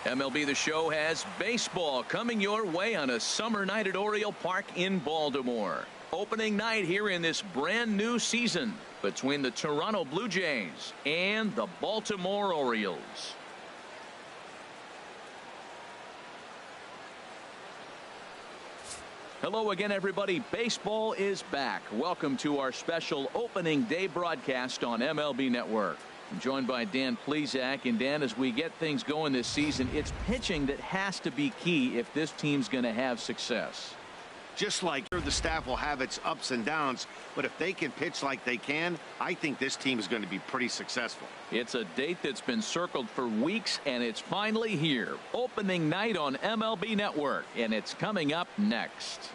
MLB The Show has baseball coming your way on a summer night at Oriole Park in Baltimore. Opening night here in this brand new season between the Toronto Blue Jays and the Baltimore Orioles. Hello again, everybody. Baseball is back. Welcome to our special opening day broadcast on MLB Network. I'm joined by Dan Plesac. And Dan, as we get things going this season, it's pitching that has to be key if this team's going to have success. Just like the staff will have its ups and downs, but if they can pitch like they can, I think this team is going to be pretty successful. It's a date that's been circled for weeks, and it's finally here. Opening night on MLB Network, and it's coming up next.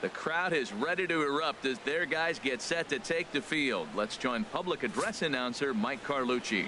The crowd is ready to erupt as their guys get set to take the field. Let's join public address announcer Mike Carlucci.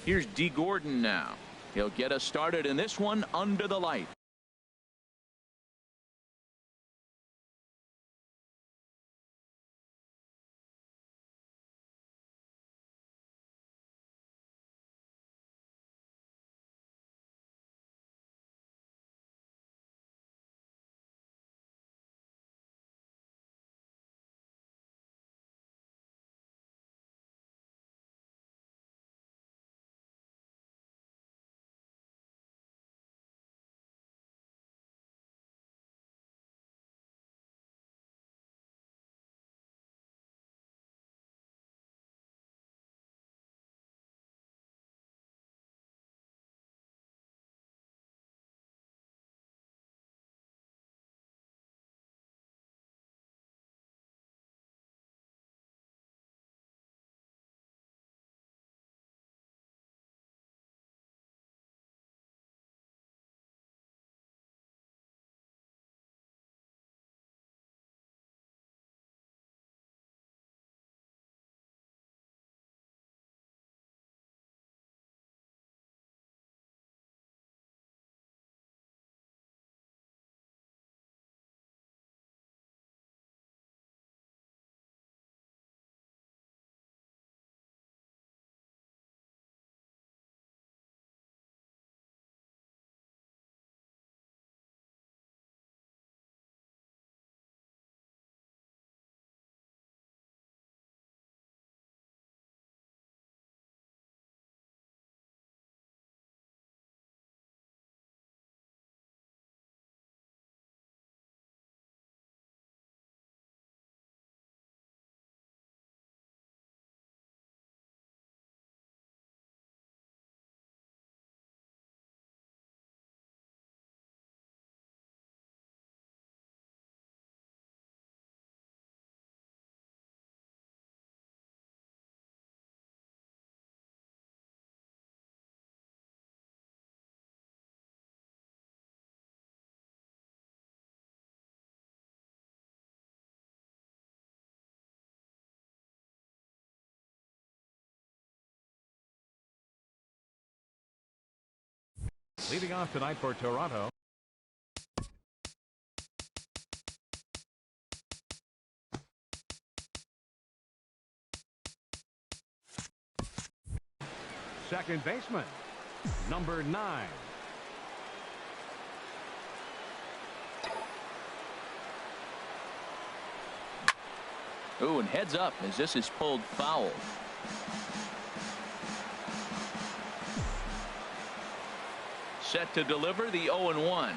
Here's Dee Gordon now. He'll get us started in this one under the light. Leading off tonight for Toronto, second baseman, number 9. Ooh, and heads up as this is pulled foul. set to deliver the 0-1.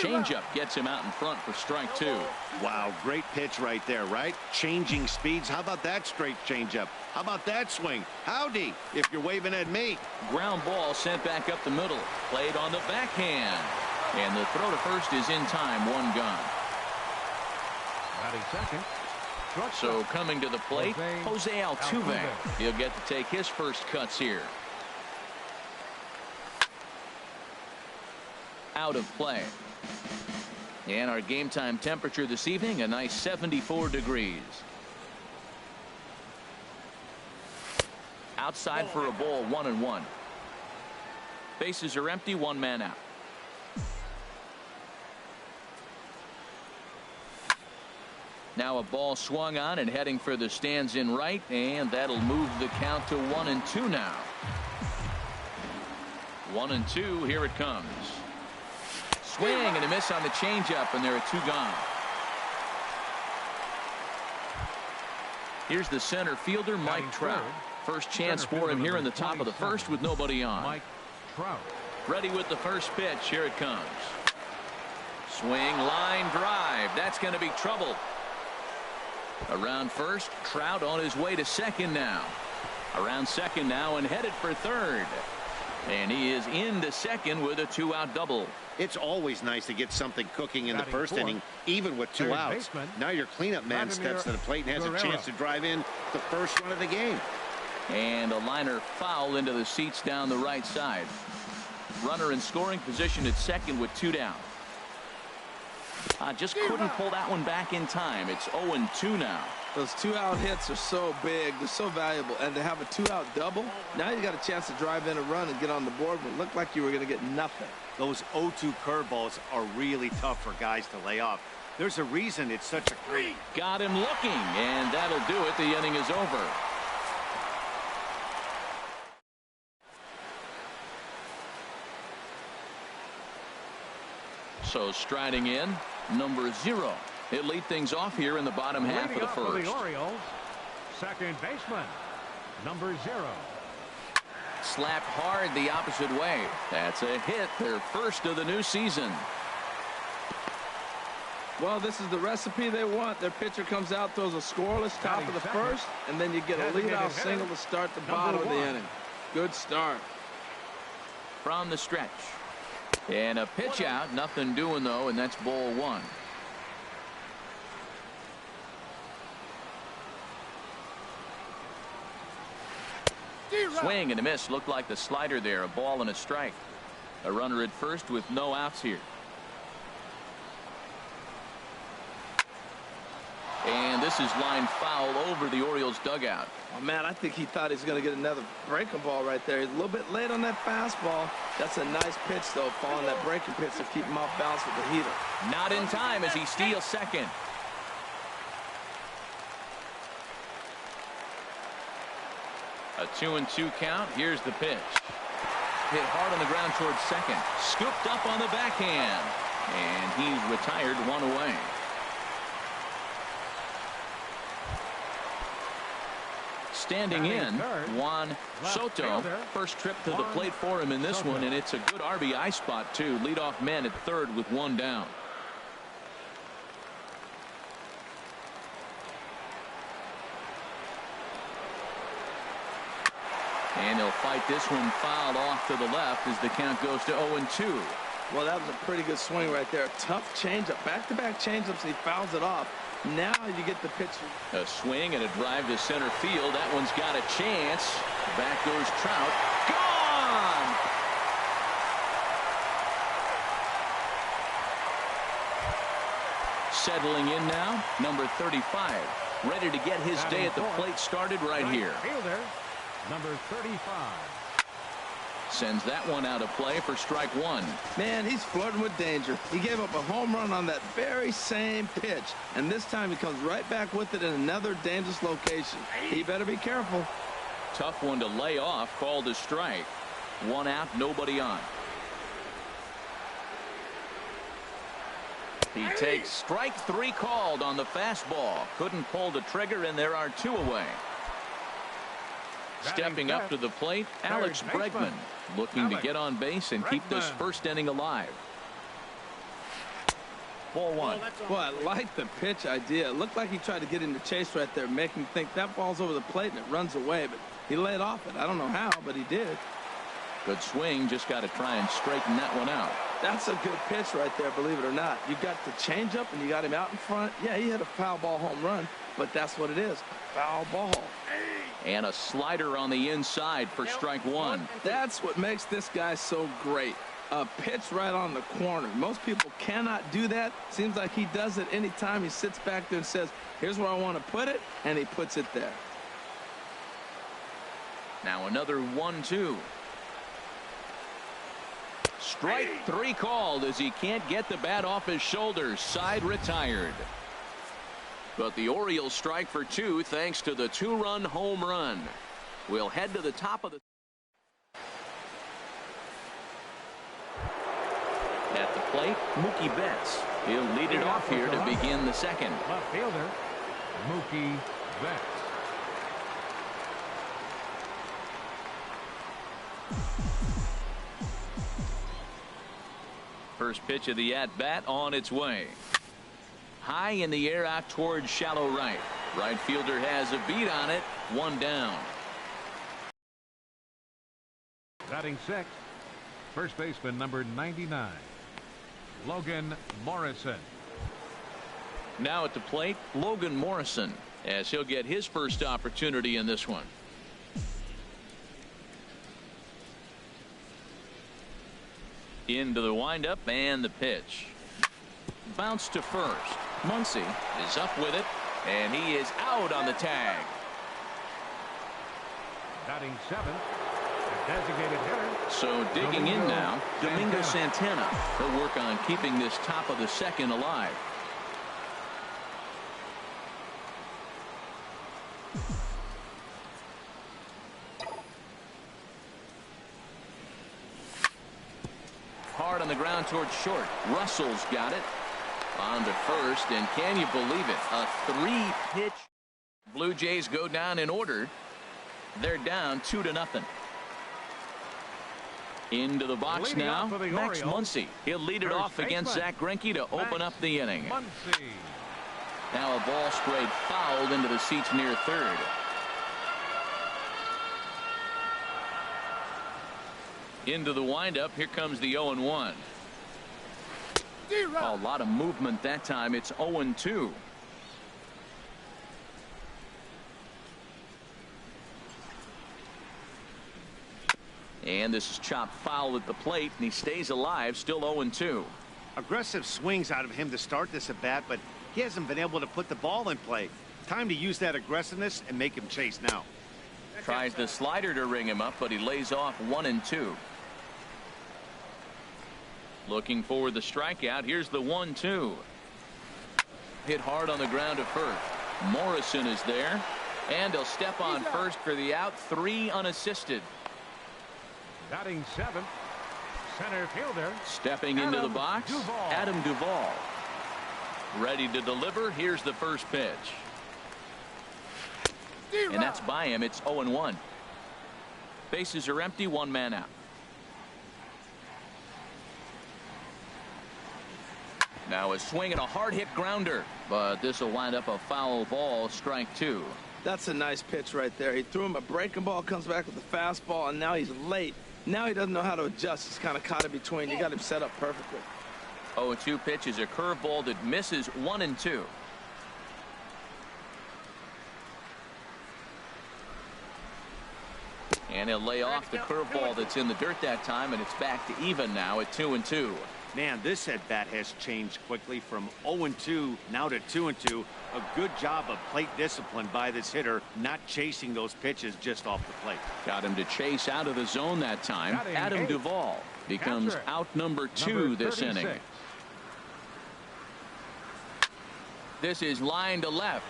Changeup gets him out in front for strike two. Wow, great pitch right there, right? Changing speeds. How about that straight changeup? How about that swing? Howdy, if you're waving at me. Ground ball sent back up the middle. Played on the backhand. And the throw to first is in time. One gone. Batting second. So coming to the plate, Jose Altuve. He'll get to take his first cuts here. Out of play. And our game time temperature this evening, a nice 74 degrees. Outside for a ball, 1-1. Bases are empty, one man out. Now a ball swung on and heading for the stands in right, and that'll move the count to 1-2 now. 1-2, here it comes. Swing and a miss on the changeup, and there are two gone. Here's the center fielder, Mike Trout. First chance for him here in the top of the first with nobody on. Mike Trout. Ready with the first pitch. Here it comes. Swing, line drive. That's going to be trouble. Around first, Trout on his way to second now. Around second now and headed for third. And he is into second with a two-out double. It's always nice to get something cooking in the first inning, even with two outs. Now your cleanup man steps to the plate and has a chance to drive in the first run of the game. And a liner foul into the seats down the right side. Runner in scoring position at second with two down. Just couldn't pull that one back in time. It's 0-2 now. Those two-out hits are so big. They're so valuable. And to have a two-out double, now you got a chance to drive in a run and get on the board, but it looked like you were going to get nothing. Those 0-2 curveballs are really tough for guys to lay off. There's a reason it's such a great. Got him looking, and that'll do it. The inning is over. So striding in, number 0. He'll lead things off here in the bottom half of the first. For the Orioles, second baseman, number 0. Slapped hard the opposite way. That's a hit, their first of the new season. Well, this is the recipe they want. Their pitcher comes out, throws a scoreless top of the first, and then you get a leadoff single to start the bottom of the inning. Good start. From the stretch. And a pitch out, nothing doing though, and that's ball one. Swing and a miss. Looked like the slider there. A ball and a strike. A runner at first with no outs here. And this is line foul over the Orioles dugout. Oh, man, I think he thought he was going to get another breaking ball right there. He's a little bit late on that fastball. That's a nice pitch, though, following that breaking pitch to keep him off balance with the heater. Not in time as he steals second. A 2-2 count. Here's the pitch. Hit hard on the ground towards second. Scooped up on the backhand. And he's retired, one away. Standing in, Juan Soto. First trip to the plate for him in this one, and it's a good RBI spot, too. Leadoff man at third with one down. And he'll fight this one fouled off to the left as the count goes to 0-2. Well, that was a pretty good swing right there. Tough changeup. Back-to-back changeups, and he fouls it off. Now you get the pitch. A swing and a drive to center field. That one's got a chance. Back goes Trout. Gone! Settling in now, number 35. Ready to get his day at the plate started right here. Fielder, number 35. Sends that one out of play for strike one. Man, he's flirting with danger. He gave up a home run on that very same pitch, and this time he comes right back with it in another dangerous location. He better be careful. Tough one to lay off, called a strike. One out, nobody on. He takes strike three called on the fastball. Couldn't pull the trigger, and there are two away. Stepping up to the plate, Alex Bregman. Looking to get on base and keep this first inning alive. Ball one. Well, I like the pitch idea. It looked like he tried to get into chase right there, make him think that ball's over the plate and it runs away, but he laid off it. I don't know how, but he did. Good swing. Just got to try and straighten that one out. That's a good pitch right there, believe it or not. You got the changeup and you got him out in front. Yeah, he hit a foul ball home run, but that's what it is, a foul ball. And a slider on the inside for strike one. That's what makes this guy so great. A pitch right on the corner. Most people cannot do that. Seems like he does it anytime he sits back there and says, here's where I want to put it, and he puts it there. Now another 1-2. Strike three called as he can't get the bat off his shoulders. Side retired. But the Orioles strike for two thanks to the two-run home run. We'll head to the top of the... At the plate, Mookie Betts. He'll lead it off here to begin the second. Left fielder, Mookie Betts. First pitch of the at-bat on its way. High in the air out towards shallow right. Right fielder has a beat on it. One down. Batting sixth, first baseman number 99, Logan Morrison. Now at the plate, Logan Morrison, as he'll get his first opportunity in this one. Into the windup and the pitch. Bounce to first. Muncy is up with it, and he is out on the tag. Batting seventh, the designated hitter. So digging in now, Domingo Santana. He'll work on keeping this top of the second alive. Hard on the ground towards short. Russell's got it. On to first, and can you believe it? A three-pitch. Blue Jays go down in order. They're down 2-0. Into the box now, Max Muncy. He'll lead it off against Zach Greinke to open up the inning. Now a ball straight fouled into the seats near third. Into the windup. Here comes the 0-1. A lot of movement that time. It's 0-2. And this is chopped foul at the plate, and he stays alive, still 0-2. Aggressive swings out of him to start this at bat, but he hasn't been able to put the ball in play. Time to use that aggressiveness and make him chase now. Tries the slider to ring him up, but he lays off 1-2. Looking for the strikeout. Here's the 1-2. Hit hard on the ground to first. Morrison is there, and he'll step on first for the out. 3 unassisted. Batting seventh, center fielder. Stepping into the box, Adam Duvall. Ready to deliver. Here's the first pitch. And that's by him. It's 0-1. Bases are empty. One man out. Now a swing and a hard hit grounder, but this will wind up a foul ball. Strike two. That's a nice pitch right there. He threw him a breaking ball, comes back with a fastball, and now he's late. Now he doesn't know how to adjust. He's kind of caught in between. You got him set up perfectly. 0-2 pitch is a curveball that misses 1-2. And he'll lay off the curveball that's in the dirt that time, and it's back to even now at 2-2. Man, this at bat has changed quickly from 0-2 now to 2-2. A good job of plate discipline by this hitter, not chasing those pitches just off the plate. Got him to chase out of the zone that time. Adam Duvall becomes out number 2 this inning. This is line to left,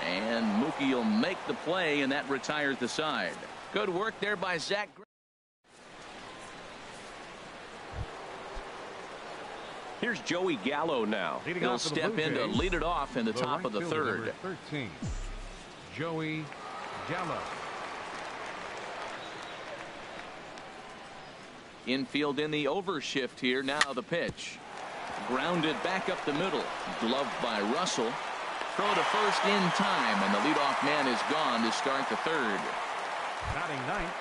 and Mookie will make the play, and that retires the side. Good work there by Zach. Here's Joey Gallo now. He'll step in to lead it off in the top of the third. 13, Joey Gallo. Infield in the overshift here. Now the pitch. Grounded back up the middle. Gloved by Russell. Throw to first in time, and the leadoff man is gone to start the third. Batting ninth,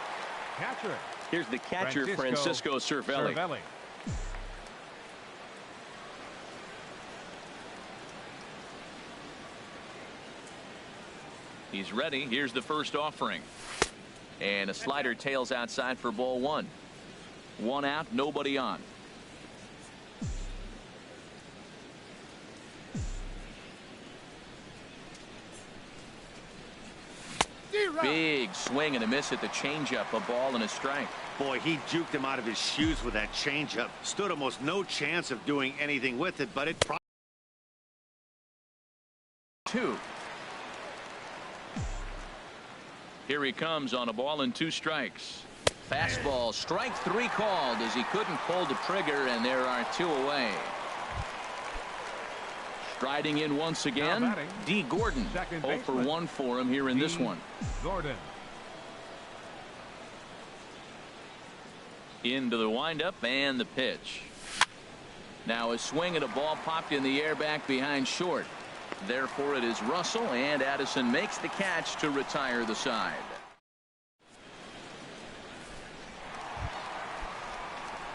catcher. Here's the catcher, Francisco Cervelli. He's ready. Here's the first offering. And a slider tails outside for ball one. One out, nobody on. Big swing and a miss at the changeup. A ball and a strike. Boy, he juked him out of his shoes with that changeup. Stood almost no chance of doing anything with it, but it probably. Two. Here he comes on a ball and 2 strikes. Fastball, strike 3 called as he couldn't pull the trigger, and there are 2 away. Striding in once again, D. Gordon. 0 for 1 for him here in this one. Gordon. Into the windup and the pitch. Now a swing and a ball popped in the air back behind short. Therefore it is Russell, and Addison makes the catch to retire the side.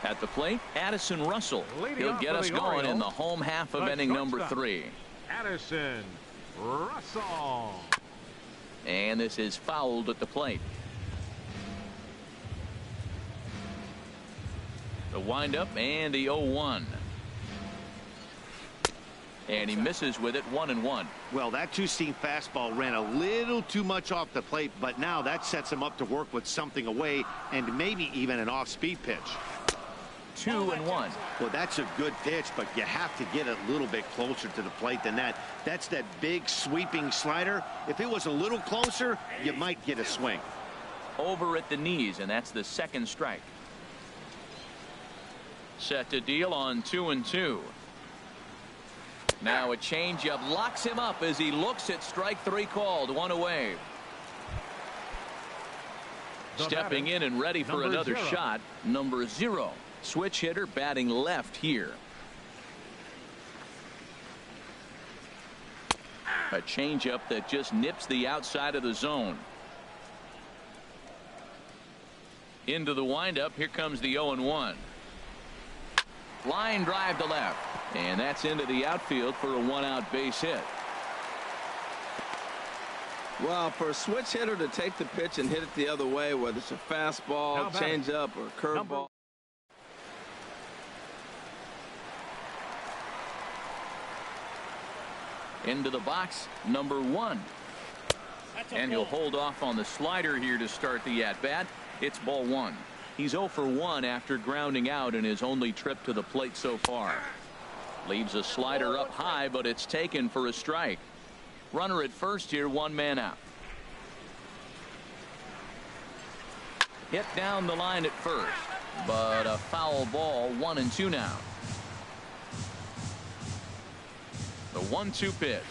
At the plate, Addison Russell. He'll get us going in the home half of inning number 3. Addison Russell. And this is fouled at the plate. The windup and the 0-1. And he misses with it, 1-1. Well, that two-seam fastball ran a little too much off the plate, but now that sets him up to work with something away and maybe even an off-speed pitch. 2-1. Well, that's a good pitch, but you have to get it a little bit closer to the plate than that. That's that big sweeping slider. If it was a little closer, you might get a swing. Over at the knees, and that's the second strike. Set to deal on 2-2. Now a changeup locks him up as he looks at strike 3 called. 1 away. Stepping in and ready for another shot, number 0. Switch hitter batting left here. A changeup that just nips the outside of the zone. Into the windup. Here comes the 0-1. Line drive to left. And that's into the outfield for a 1-out base hit. Well, for a switch hitter to take the pitch and hit it the other way, whether it's a fastball, changeup, or curveball. Into the box, number 1. And he'll hold off on the slider here to start the at-bat. It's ball 1. He's 0 for 1 after grounding out in his only trip to the plate so far. Leaves a slider up high, but it's taken for a strike. Runner at first here, 1 man out. Hit down the line at first, but a foul ball. 1-2 now. The 1-2 pitch,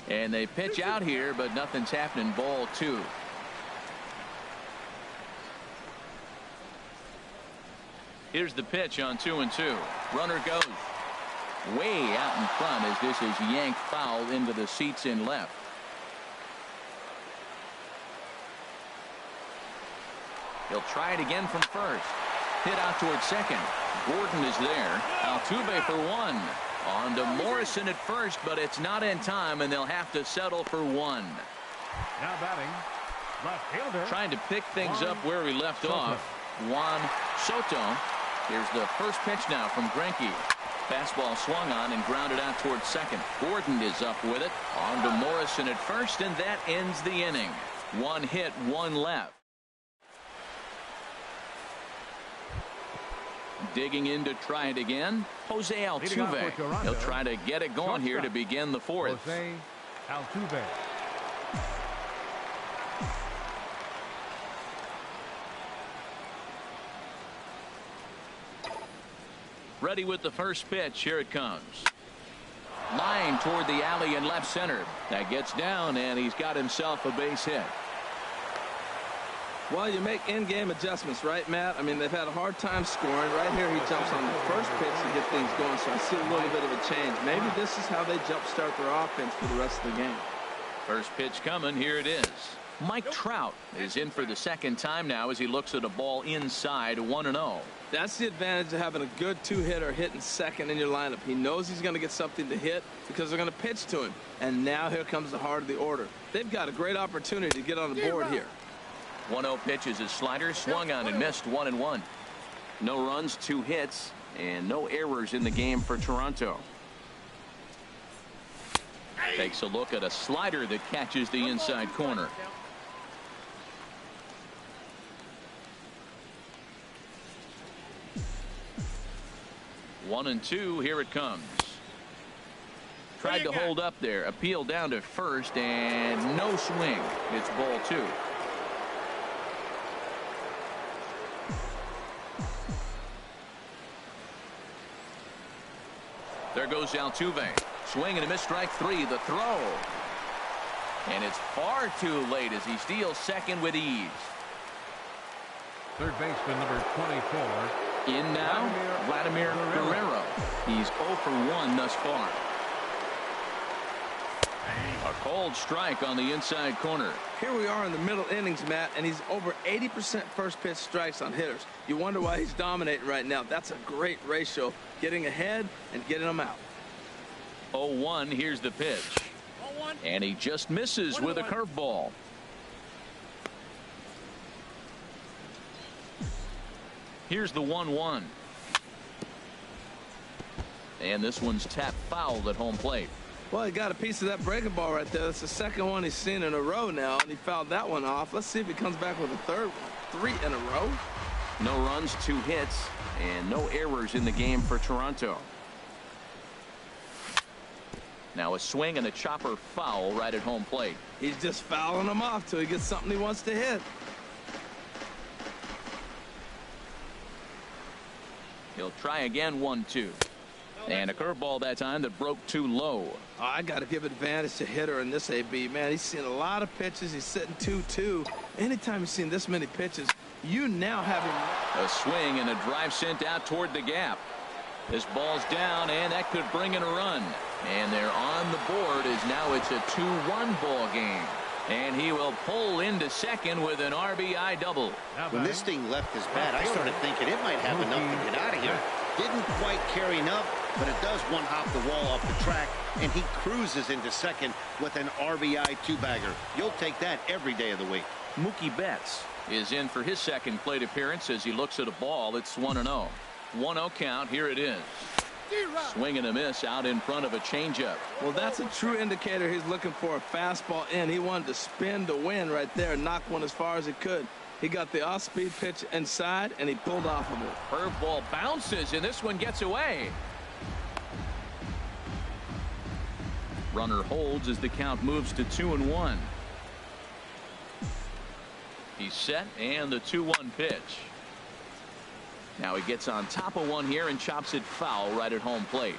and they pitch out here, but nothing's happening. Ball 2. Here's the pitch on 2-2. Runner goes way out in front as this is yanked foul into the seats in left. He'll try it again from first. Hit out towards second. Gordon is there. Altuve for 1. On to Morrison at first, but it's not in time, and they'll have to settle for 1. Now batting, left fielder. Trying to pick things up where we left off. Juan Soto. Here's the first pitch now from Greinke. Fastball swung on and grounded out towards second. Gordon is up with it. On to Morrison at first, and that ends the inning. 1 hit, 1 left. Digging in to try it again, Jose Altuve. He'll try to get it going here to begin the 4th. Jose Altuve. Ready with the first pitch. Here it comes. Line toward the alley in left center. That gets down, and he's got himself a base hit. Well, you make in-game adjustments, right, Matt? I mean, they've had a hard time scoring. Right here, he jumps on the first pitch to get things going, so I see a little bit of a change. Maybe this is how they jumpstart their offense for the rest of the game. First pitch coming. Here it is. Mike Trout is in for the second time now as he looks at a ball inside 1-0. That's the advantage of having a good two-hitter hitting second in your lineup. He knows he's going to get something to hit because they're going to pitch to him. And now here comes the heart of the order. They've got a great opportunity to get on the board here. 1-0 pitch is his slider, swung on and missed, 1-1. No runs, 2 hits, and no errors in the game for Toronto. Takes a look at a slider that catches the inside corner. One and two, here it comes. Tried to hold up there, appeal down to first, and no swing. It's ball 2. There goes Altuve. Swing and a miss, strike 3. The throw. And it's far too late as he steals second with ease. Third baseman number 24. In now, Vladimir Guerrero. He's 0 for 1 thus far. A cold strike on the inside corner. Here we are in the middle innings, Matt, and he's over 80% first pitch strikes on hitters. You wonder why he's dominating right now. That's a great ratio, getting ahead and getting them out. 0-1, here's the pitch. And he just misses with a curveball. Here's the 1-1. And this one's tapped foul at home plate. Well, he got a piece of that breaking ball right there. That's the second one he's seen in a row now, and he fouled that one off. Let's see if he comes back with a third one. 3 in a row. No runs, 2 hits, and no errors in the game for Toronto. Now a swing and a chopper foul right at home plate. He's just fouling them off till he gets something he wants to hit. He'll try again, 1-2. And a curveball that time that broke too low. Oh, I got to give advantage to hitter in this AB. Man, he's seen a lot of pitches. He's sitting 2-2. Anytime you've seen this many pitches, you now have him. A swing and a drive sent out toward the gap. This ball's down, and that could bring in a run. And they're on the board as now it's a 2-1 ball game. And he will pull into second with an RBI double. When this thing left his bat, I started thinking it might have enough to get out of here. Didn't quite carry enough, but it does one hop the wall off the track, and he cruises into second with an RBI 2-bagger. You'll take that every day of the week. Mookie Betts is in for his second plate appearance as he looks at a ball. It's 1-0. 1-0 count. Here it is. Swing and a miss out in front of a changeup. Well, that's a true indicator he's looking for a fastball in. He wanted to spin to win right there and knock one as far as he could. He got the off-speed pitch inside, and he pulled off of it. Curveball bounces, and this one gets away. Runner holds as the count moves to 2-1. He's set, and the 2-1 pitch. Now he gets on top of one here and chops it foul right at home plate.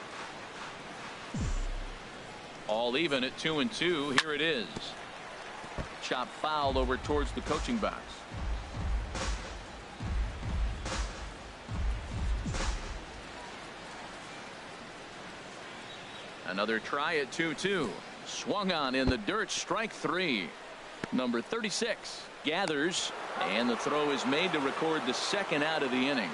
All even at 2-2. Here it is. Chop foul over towards the coaching box. Another try at 2-2. Swung on in the dirt, strike 3. Number 36 gathers, and the throw is made to record the second out of the inning.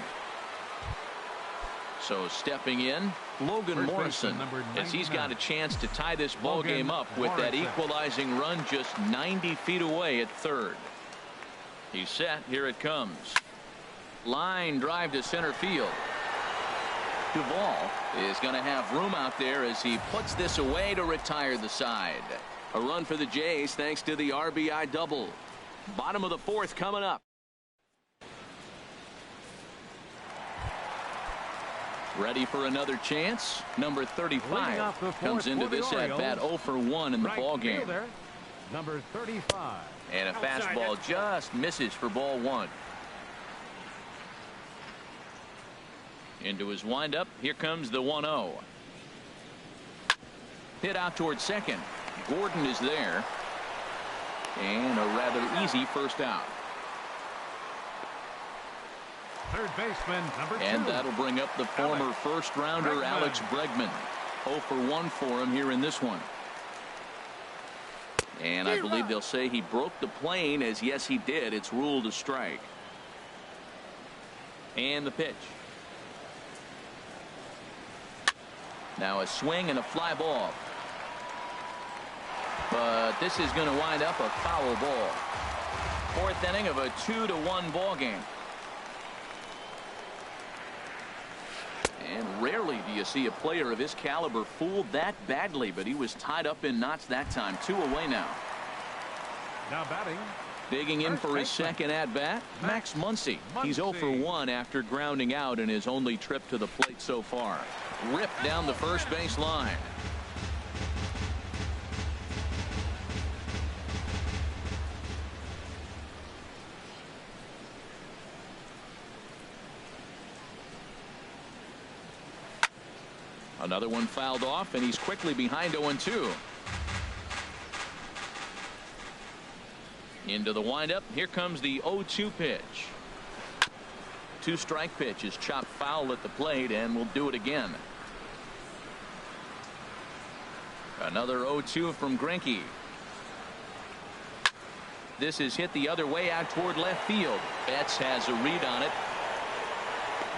So stepping in, Logan Morrison, as he's got a chance to tie this ball game up with that equalizing run just 90 feet away at third. He's set. Here it comes. Line drive to center field. Duvall is going to have room out there as he puts this away to retire the side. A run for the Jays thanks to the RBI double. Bottom of the fourth coming up. Ready for another chance. Number 35 comes into this at bat 0 for 1 in the ball game. Number 35. And a fastball just misses for ball 1. Into his windup. Here comes the 1-0. Hit out towards second. Gordon is there. And a rather easy first out. Third baseman, number 2. And that'll bring up the former first-rounder Alex Bregman. 0 for 1 for him here in this one. And I believe they'll say he broke the plane, as yes he did. It's ruled a strike. And the pitch. Now a swing and a fly ball. But this is going to wind up a foul ball. 4th inning of a 2-1 ball game. And rarely do you see a player of his caliber fooled that badly, but he was tied up in knots that time. 2 away now. Now batting. Digging in for his second at-bat, Max Muncy. He's 0 for 1 after grounding out in his only trip to the plate so far. Ripped down the first base line. Another one fouled off, and he's quickly behind 0-2. Into the windup. Here comes the 0-2 pitch. 2-strike pitch is chopped foul at the plate, and we'll do it again. Another 0-2 from Greinke. This is hit the other way out toward left field. Betts has a read on it.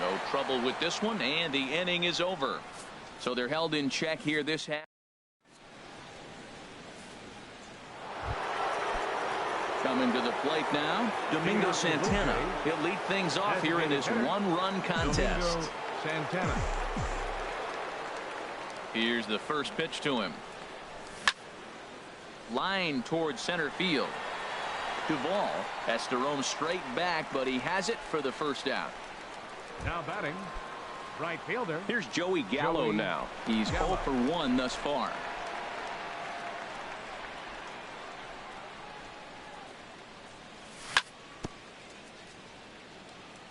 No trouble with this one, and the inning is over. So they're held in check here this half. Coming to the plate now, Domingo Santana. He'll lead things off here in this one-run contest. Santana. Here's the first pitch to him. Line towards center field. Duvall has to roam straight back, but he has it for the first out. Now batting. Right fielder. Here's Joey Gallo now. He's 0 for 1 thus far.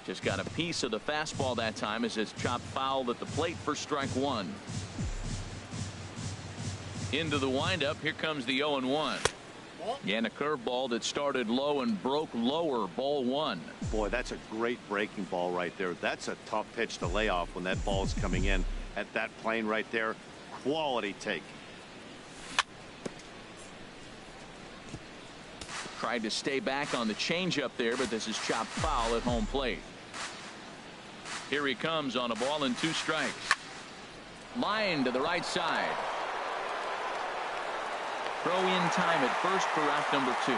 Just got a piece of the fastball that time as it's chopped foul at the plate for strike 1. Into the windup. Here comes the 0-1. And a curveball that started low and broke lower. Ball 1. Boy, that's a great breaking ball right there. That's a tough pitch to lay off when that ball is coming in at that plane right there. Quality take. Tried to stay back on the changeup there, but this is chopped foul at home plate. Here he comes on a ball and 2 strikes. Line to the right side. Throw in time at first for out number 2.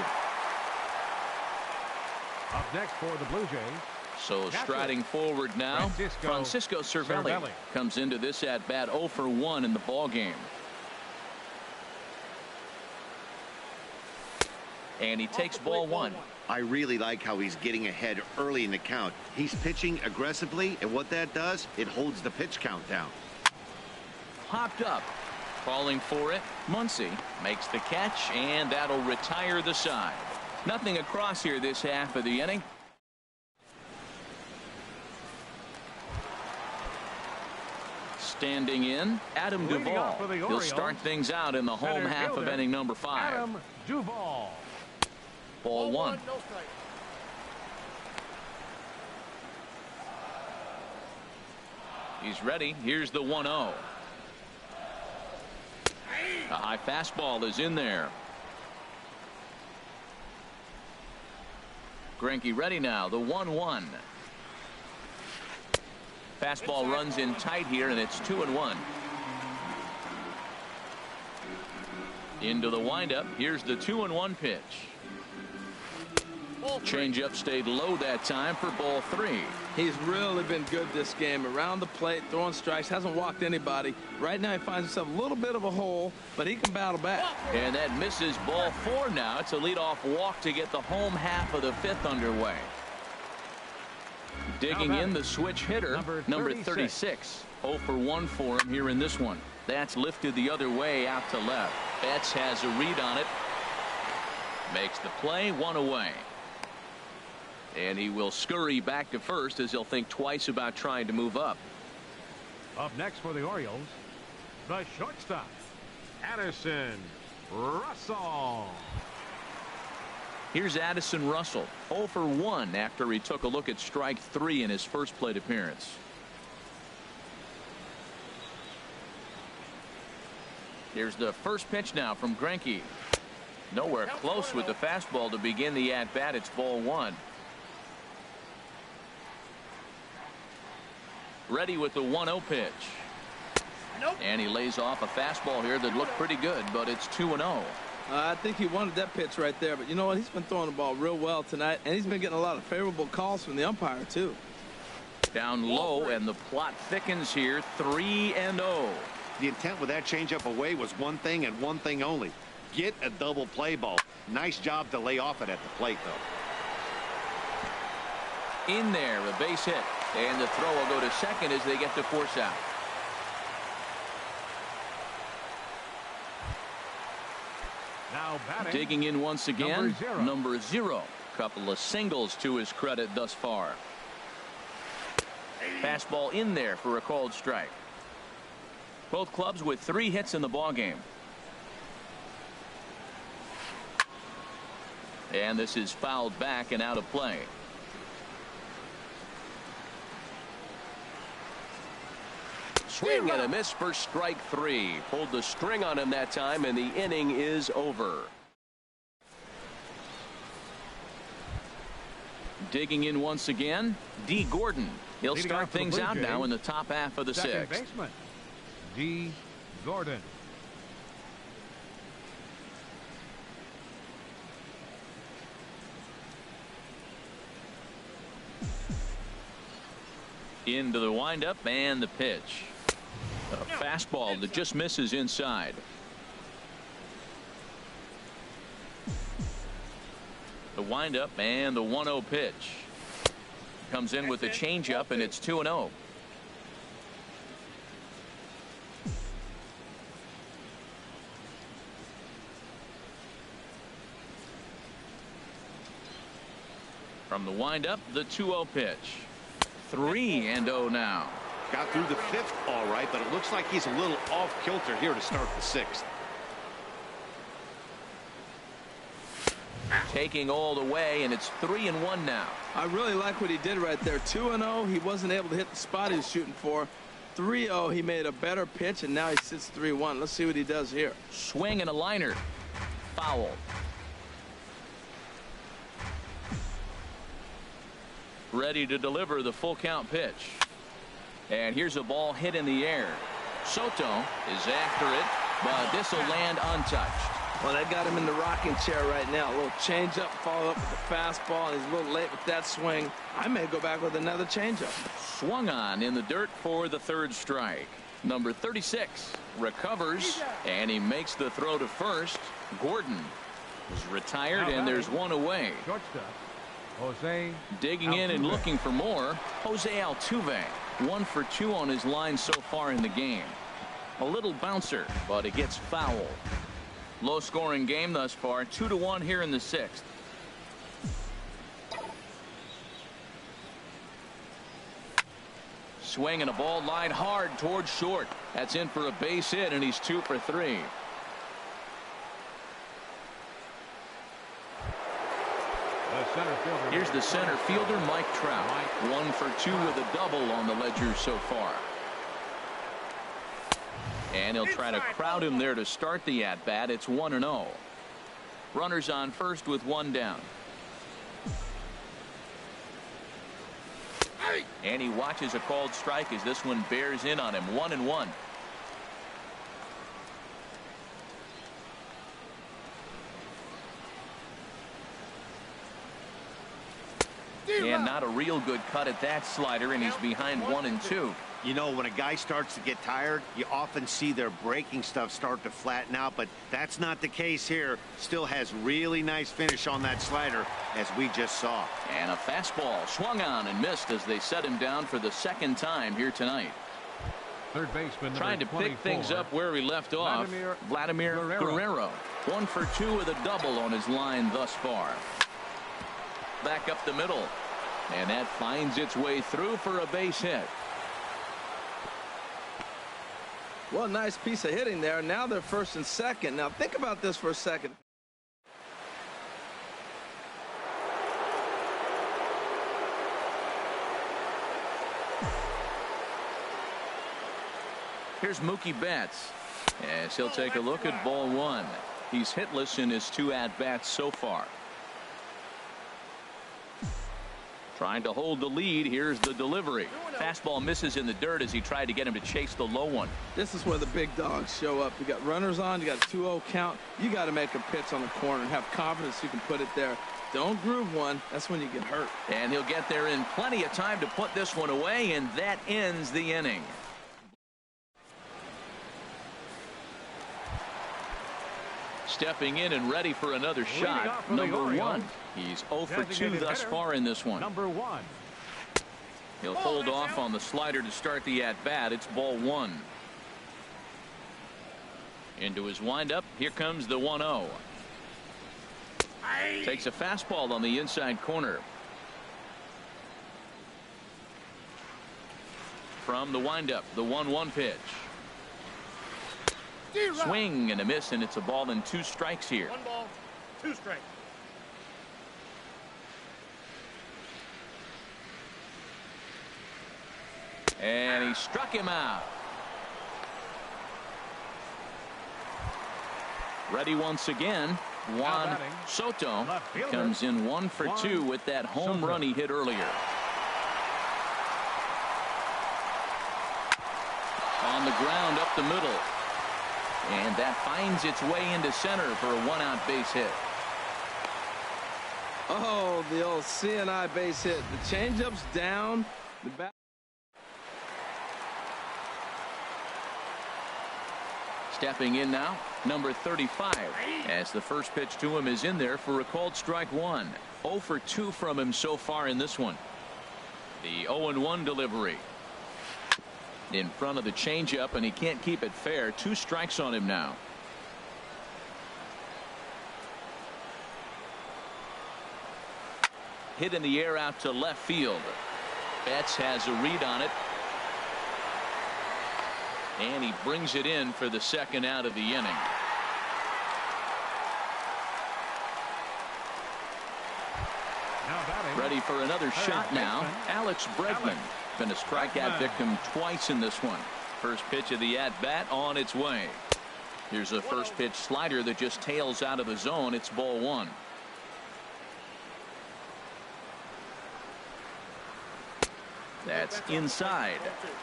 Up next for the Blue Jays. So striding forward now, Francisco Cervelli comes into this at bat 0 for 1 in the ball game. And he takes ball 1. I really like how he's getting ahead early in the count. He's pitching aggressively, and what that does, it holds the pitch count down. Popped up. Calling for it. Muncy makes the catch, and that'll retire the side. Nothing across here this half of the inning. Standing in, Adam Duvall. He'll start things out in the home half of inning number 5. Adam Duvall. Ball 1. He's ready. Here's the 1-0. A high fastball is in there. Greinke ready now. The 1-1. Fastball runs in tight here, and it's 2-1. Into the windup. Here's the 2-1 pitch. Changeup stayed low that time for ball 3. He's really been good this game. Around the plate, throwing strikes, hasn't walked anybody. Right now he finds himself a little bit of a hole, but he can battle back. And that misses ball 4 now. It's a leadoff walk to get the home half of the 5th underway. Digging in the switch hitter, number 36. 0 for 1 for him here in this one. That's lifted the other way out to left. Betts has a read on it. Makes the play, 1 away. And he will scurry back to first as he'll think twice about trying to move up. Up next for the Orioles, the shortstop, Addison Russell. Here's Addison Russell, 0 for 1 after he took a look at strike 3 in his first plate appearance. Here's the first pitch now from Greinke. Nowhere close with the fastball to begin the at-bat. It's ball 1. Ready with the 1-0 pitch. Nope. And he lays off a fastball here that looked pretty good, but it's 2-0. I think he wanted that pitch right there, but you know what? He's been throwing the ball real well tonight, and he's been getting a lot of favorable calls from the umpire, too. Down low, and the plot thickens here. 3-0. The intent with that changeup away was one thing and one thing only. Get a double play ball. Nice job to lay off it at the plate, though. In there, a base hit. And the throw will go to second as they get to force out. Now batting. Digging in once again, number 0. Couple of singles to his credit thus far. Fastball in there for a called strike. Both clubs with 3 hits in the ballgame. And this is fouled back and out of play. Swing and a miss for strike 3. Pulled the string on him that time, and the inning is over. Digging in once again, D. Gordon. He'll Leading start off for the things Blue out Jays, now in the top half of the Second 6th. baseman, D. Gordon. Into the windup and the pitch. A fastball that just misses inside. The windup and the 1-0 pitch. Comes in with a changeup, and it's 2-0. From the windup, the 2-0 pitch. 3-0 now. Got through the 5th all right, but it looks like he's a little off kilter here to start the 6th. Taking all the way, and it's 3-1 now. I really like what he did right there. 2-0, he wasn't able to hit the spot he was shooting for. 3-0, he made a better pitch, and now he sits 3-1. Let's see what he does here. Swing and a liner. Foul. Ready to deliver the full count pitch. And here's a ball hit in the air. Soto is after it, but this will land untouched. Well, they got him in the rocking chair right now. A little changeup, followed up with the fastball, and he's a little late with that swing. I may go back with another changeup. Swung on in the dirt for the 3rd strike. Number 36 recovers, and he makes the throw to first. Gordon is retired, and there's one away. Shortstop, Jose. Digging in and looking for more, Jose Altuve. 1 for 2 on his line so far in the game. A little bouncer, but it gets foul. Low scoring game thus far. 2-1 here in the 6th. Swing and a ball line hard towards short. That's in for a base hit, and he's 2 for 3. Here's the center fielder, Mike Trout. 1 for 2 with a double on the ledger so far. And he'll try to crowd him there to start the at-bat. It's 1-0. Runners on first with 1 down. And he watches a called strike as this one bears in on him. 1-1. And not a real good cut at that slider, and he's behind 1-2. You know, when a guy starts to get tired, you often see their breaking stuff start to flatten out, but that's not the case here. Still has really nice finish on that slider, as we just saw. And a fastball swung on and missed as they set him down for the 2nd time here tonight. Third baseman, trying to pick things up where he left off. Vladimir Guerrero. 1 for 2 with a double on his line thus far. Back up the middle, and that finds its way through for a base hit. Well, nice piece of hitting there. Now they're 1st and 2nd. Now think about this for a second. here's Mookie Betts as he'll take a look at ball one. He's hitless in his 2 at-bats so far. Trying to hold the lead. Here's the delivery. Fastball misses in the dirt as he tried to get him to chase the low one. This is where the big dogs show up. You got runners on, you got a 2-0 count. You got to make a pitch on the corner and have confidence you can put it there. Don't groove one. That's when you get hurt. And he'll get there in plenty of time to put this one away, and that ends the inning. Stepping in and ready for another shot, number 1. He's 0 for 2 thus far in this one. Number 1. He'll hold off on the slider to start the at-bat. It's ball 1. Into his windup. Here comes the 1-0. Takes a fastball on the inside corner. From the windup, the 1-1 pitch. Swing and a miss, and it's a ball and 2 strikes here. 1 ball, 2 strikes. And he struck him out. Ready once again. Juan Soto comes in 1 for 2 with that home run he hit earlier. On the ground up the middle. And that finds its way into center for a 1-out base hit. Oh, the old CNI base hit. The changeup's down. The back. Stepping in now, number 35, as the first pitch to him is in there for a called strike 1. 0 for 2 from him so far in this one. The 0-1 delivery. In front of the changeup, and he can't keep it fair. 2 strikes on him now. Hit in the air out to left field. Betts has a read on it. And he brings it in for the 2nd out of the inning. Ready for another shot now. Alex Bregman. Been a strikeout victim twice in this one. First pitch of the at-bat on its way. Here's a first pitch slider that just tails out of the zone. It's ball 1. That's inside.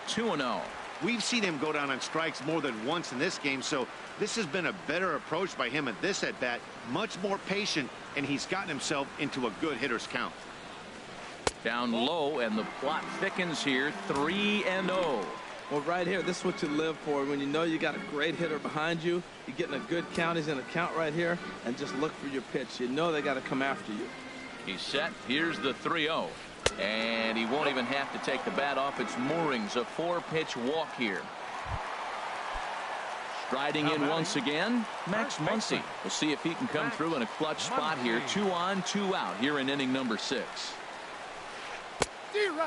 2-0. We've seen him go down on strikes more than once in this game, so this has been a better approach by him at this at-bat. Much more patient, and he's gotten himself into a good hitter's count. Down low, and the plot thickens here. 3-0. Well, right here, this is what you live for. When you know you got a great hitter behind you, you're getting a good count. He's in a count right here, and just look for your pitch. You know they got to come after you. He's set. Here's the 3-0. And he won't even have to take the bat off its moorings. A 4-pitch walk here. Striding in once again, Max Muncy. We'll see if he can come through in a clutch spot here. 2 on, 2 out here in inning number 6.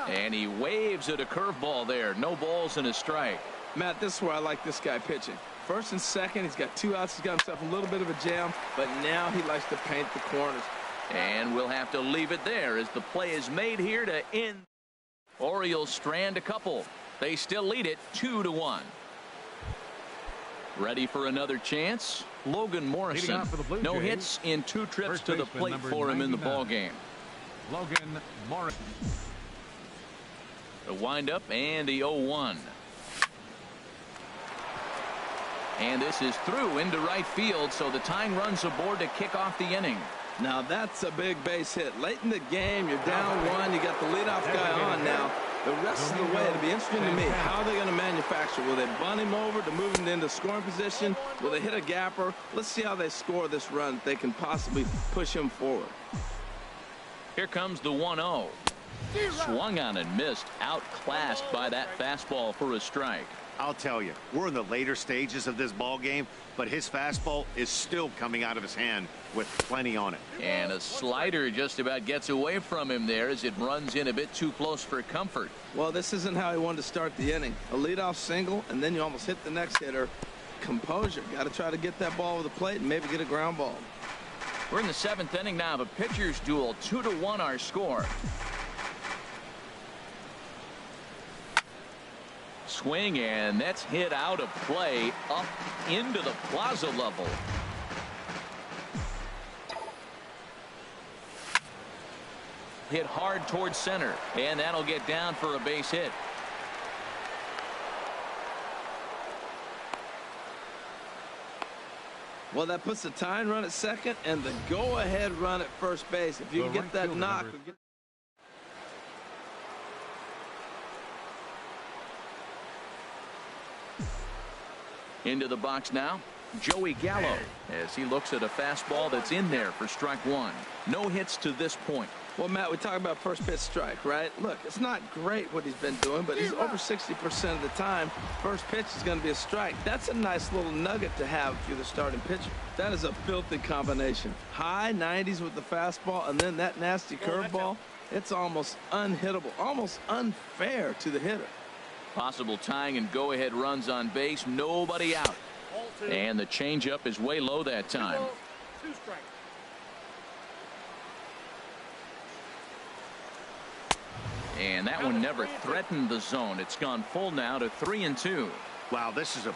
And he waves at a curveball there. No balls and a strike. Matt, this is where I like this guy pitching. First and second, he's got 2 outs. He's got himself a little bit of a jam, but now he likes to paint the corners. And we'll have to leave it there as the play is made here to end. Orioles strand a couple. They still lead it 2-1. Ready for another chance. Logan Morrison. No hits in 2 trips to the plate for him in the ball game. Logan Morrison. The windup and the 0-1. And this is through into right field, so the tying runs aboard to kick off the inning. Now that's a big base hit. Late in the game, you're down 1. You got the leadoff guy on now. The rest of the way, it'll be interesting to me. How are they going to manufacture? Will they bunt him over to move him into scoring position? Will they hit a gapper? Let's see how they score this run. They can possibly push him forward. Here comes the 1-0. Swung on and missed. Outclassed by that fastball for a strike. I'll tell you, we're in the later stages of this ball game, but his fastball is still coming out of his hand with plenty on it. And a slider just about gets away from him there as it runs in a bit too close for comfort. Well, this isn't how he wanted to start the inning. A leadoff single, and then you almost hit the next hitter. Composure. Got to try to get that ball over the plate and maybe get a ground ball. We're in the 7th inning now of a pitcher's duel. 2-1 our score. swing, and that's hit out of play up into the plaza level. Hit hard towards center, and that'll get down for a base hit. Well, that puts the tying run at second and the go-ahead run at first base. If you can get that knock. Into the box now, Joey Gallo, as he looks at a fastball that's in there for strike one. No hits to this point. Well, Matt, we talk about first pitch strike, right? Look, it's not great what he's been doing, but he's over 60% of the time. First pitch is going to be a strike. That's a nice little nugget to have if you're the starting pitcher. That is a filthy combination. High 90s with the fastball, and then that nasty curveball. It's almost unhittable, almost unfair to the hitter. Possible tying and go-ahead runs on base. Nobody out. And the changeup is way low that time. 2 strikes. And that one never threatened the zone. It's gone full now to 3-2. Wow, this is a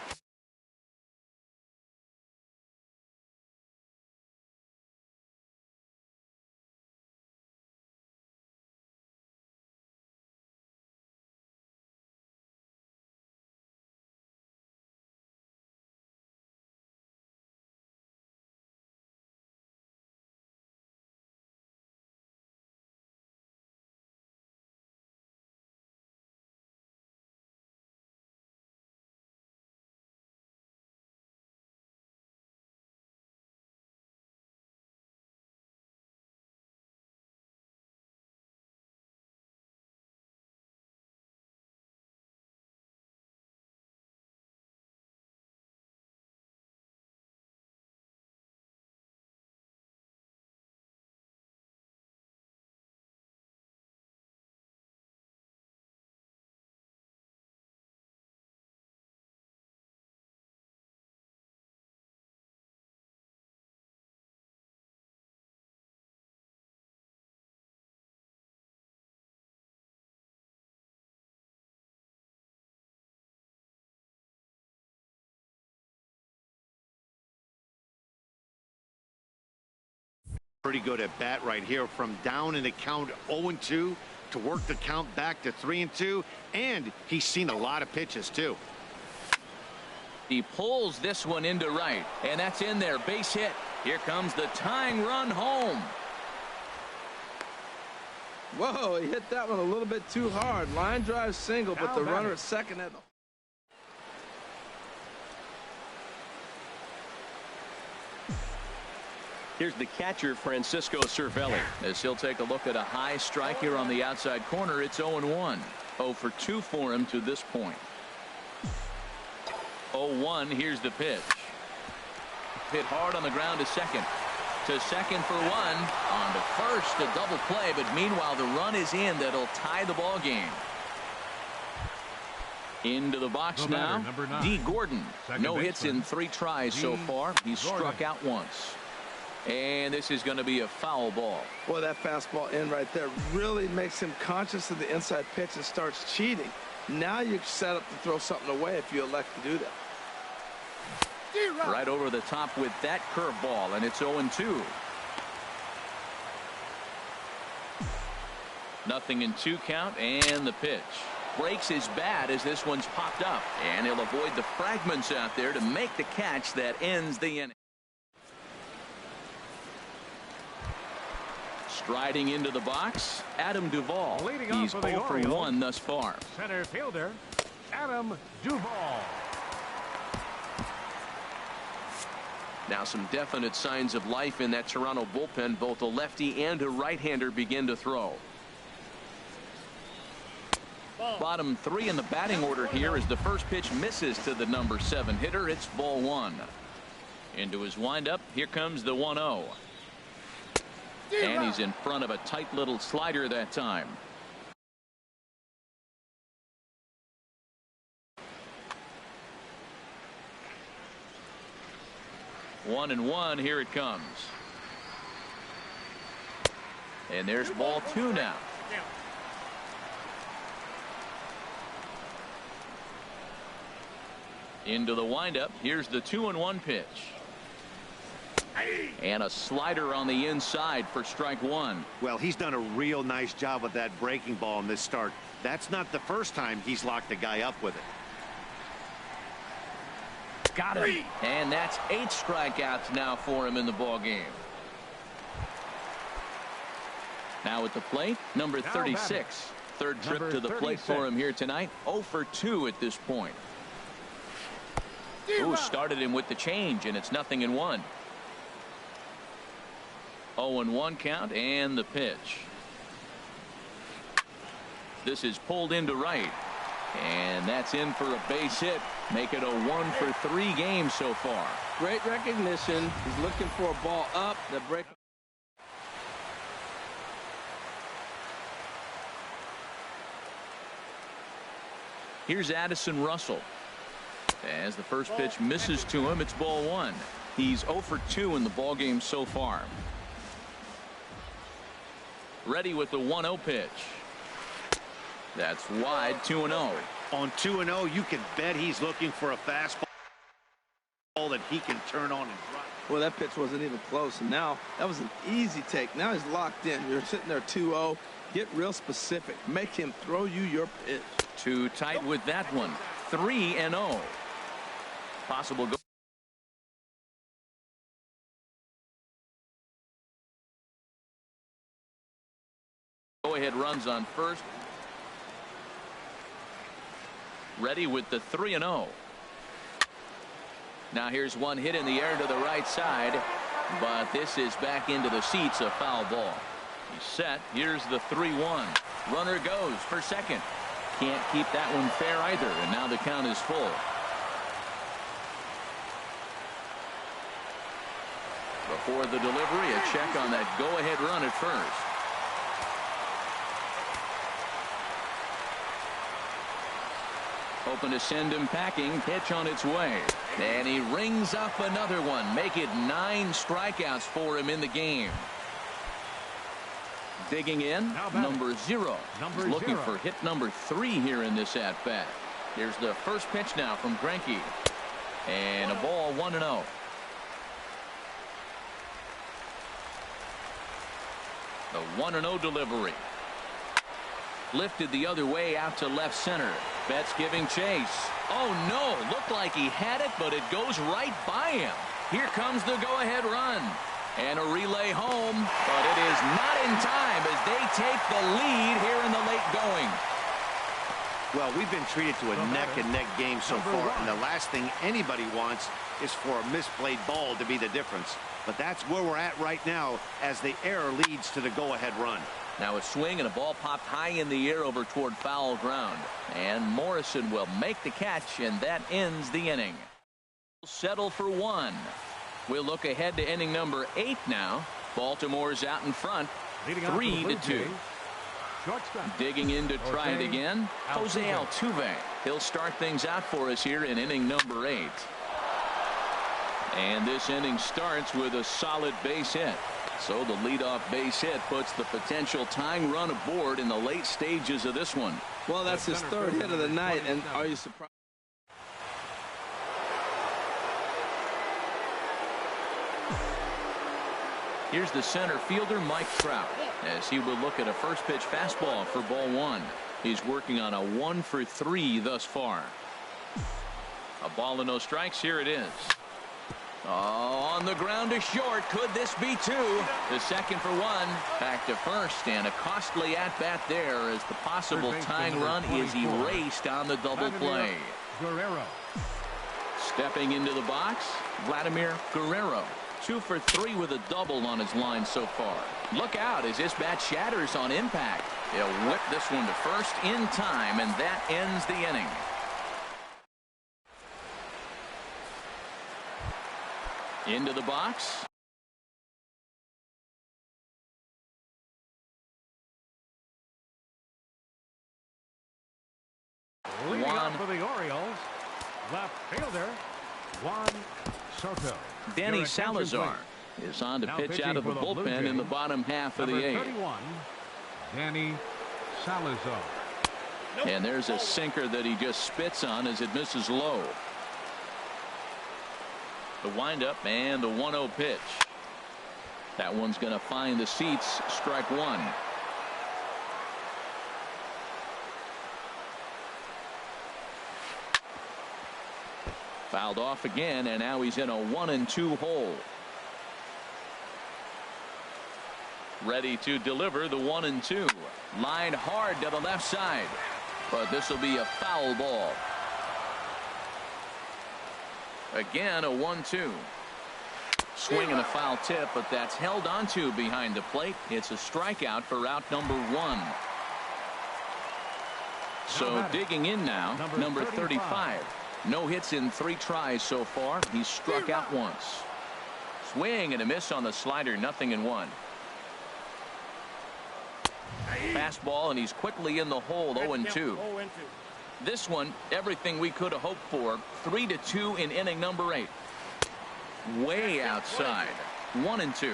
pretty good at bat right here, from down in the count 0-2 to work the count back to 3-2, and he's seen a lot of pitches too. He pulls this one into right, and that's in there. Base hit. Here comes the tying run home. Whoa, he hit that one a little bit too hard. Line drive single, but the runner at second had the... Here's the catcher, Francisco Cervelli, as he'll take a look at a high strike here on the outside corner. It's 0-1. 0 for 2 for him to this point. 0-1. Here's the pitch. Hit hard on the ground to second. To second for one. On to first, a double play, but meanwhile the run is in that'll tie the ball game. Into the box now, D. Gordon. No hits in 3 tries so far. He's struck out once. And this is going to be a foul ball. Boy, that fastball in right there really makes him conscious of the inside pitch and starts cheating. Now you're set up to throw something away if you elect to do that. Right over the top with that curveball, and it's 0-2. 0-2 count, and the pitch. Breaks his bat as this one's popped up, and he'll avoid the fragments out there to make the catch that ends the inning. Striding into the box, Adam Duvall. He's 0 for 1 thus far. Center fielder, Adam Duvall. Now some definite signs of life in that Toronto bullpen. Both a lefty and a right-hander begin to throw. Bottom 3 in the batting order here as the first pitch misses to the number 7 hitter. It's ball 1. Into his windup. Here comes the 1-0. And he's in front of a tight little slider that time. One and one. Here it comes. And there's ball 2 now. Into the windup. Here's the 2-1 pitch. And a slider on the inside for strike one. Well, he's done a real nice job with that breaking ball in this start. That's not the first time he's locked a guy up with it. Got him. And that's 8 strikeouts now for him in the ball game. Now at the plate, number 36. Third trip to the plate for him here tonight. 0 for 2 at this point. Ooh, started him with the change, and it's 0-1. 0-1 count and the pitch. This is pulled into right. And that's in for a base hit. Make it a 1 for 3 game so far. Great recognition. He's looking for a ball up. The break. Here's Addison Russell. As the first pitch misses to him, it's ball 1. He's 0 for 2 in the ball game so far. Ready with the 1-0 pitch. That's wide. 2-0. On 2-0, you can bet he's looking for a fastball that he can turn on and drive. Well, that pitch wasn't even close, and now that was an easy take. Now he's locked in. You're sitting there 2-0. Get real specific. Make him throw you your pitch. Too tight with that one. 3-0. Possible go-ahead runs on first. Ready with the 3-0. Now here's one hit in the air to the right side, but this is back into the seats, a foul ball. He's set. Here's the 3-1. Runner goes for second. Can't keep that one fair either, and now the count is full. Before the delivery, a check on that go-ahead run at first. Hoping to send him packing. Pitch on its way. And he rings up another one. Make it 9 strikeouts for him in the game. Digging in, number 0. He's looking for hit number 3 here in this at-bat. Here's the first pitch now from Greinke. And a ball 1-0. The 1-0 delivery. Lifted the other way out to left center. Betts giving chase. Oh no, looked like he had it, but it goes right by him. Here comes the go-ahead run. And a relay home, but it is not in time as they take the lead here in the late going. Well, we've been treated to a neck-and-neck game so far, and the last thing anybody wants is for a misplayed ball to be the difference. But that's where we're at right now as the error leads to the go-ahead run. Now a swing and a ball popped high in the air over toward foul ground. And Morrison will make the catch, and that ends the inning. Settle for 1. We'll look ahead to inning number 8 now. Baltimore's out in front, 3-2. Digging in to try it again, Jose Altuve. He'll start things out for us here in inning number 8. And this inning starts with a solid base hit. So the leadoff base hit puts the potential tying run aboard in the late stages of this one. Well, that's his 3rd hit of the night, and are you surprised? Here's the center fielder, Mike Trout, as he will look at a first pitch fastball for ball 1. He's working on a 1 for 3 thus far. A ball and no strikes. Here it is. Oh, on the ground to short. Could this be 2? The second for 1. Back to first, and a costly at-bat there as the possible tying run is erased on the double play. Guerrero. Stepping into the box, Vladimir Guerrero. 2 for 3 with a double on his line so far. Look out as this bat shatters on impact. He'll whip this one to first in time, and that ends the inning. Into the box. Leading off for the Orioles, left fielder Juan Soto. Danny Salazar is on to pitch out of the bullpen in the bottom half of the 8th. 31, Danny Salazar. And there's a sinker that he just spits on as it misses low. The windup and the 1-0 pitch. That one's going to find the seats. Strike one. Fouled off again, and now he's in a 1-2 hole. Ready to deliver the 1-2. Line hard to the left side, but this will be a foul ball. Again, a 1-2. Swing and a foul tip, but that's held onto behind the plate. It's a strikeout for out number 1. So digging in now, number 35. No hits in 3 tries so far. He's struck out once. Swing and a miss on the slider. 0-1. Fastball, and he's quickly in the hole. 0-2. This one, everything we could have hoped for. 3-2 in inning number 8. Way outside. 1-2.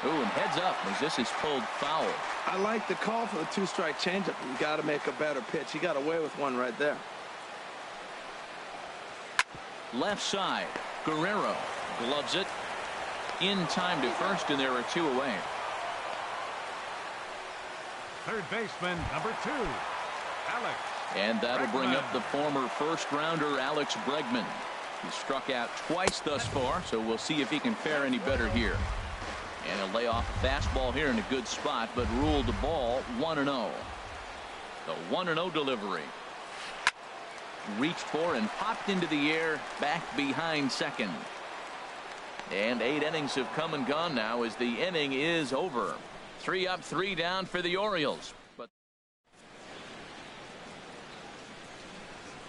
Ooh, and heads up as this is pulled foul. I like the call for the 2-strike changeup. You got to make a better pitch. He got away with one right there. Left side. Guerrero gloves it in time to first, and there are 2 away. Third baseman, number 2, Alex. And that'll bring Bregman. up the former first-rounder Alex Bregman. He's struck out twice thus far, so we'll see if he can fare any better here. And he'll lay off a fastball here in a good spot, but ruled the ball 1-0. The 1-0 delivery. Reached for and popped into the air, back behind second. And 8 innings have come and gone now as the inning is over. 3 up, 3 down for the Orioles. But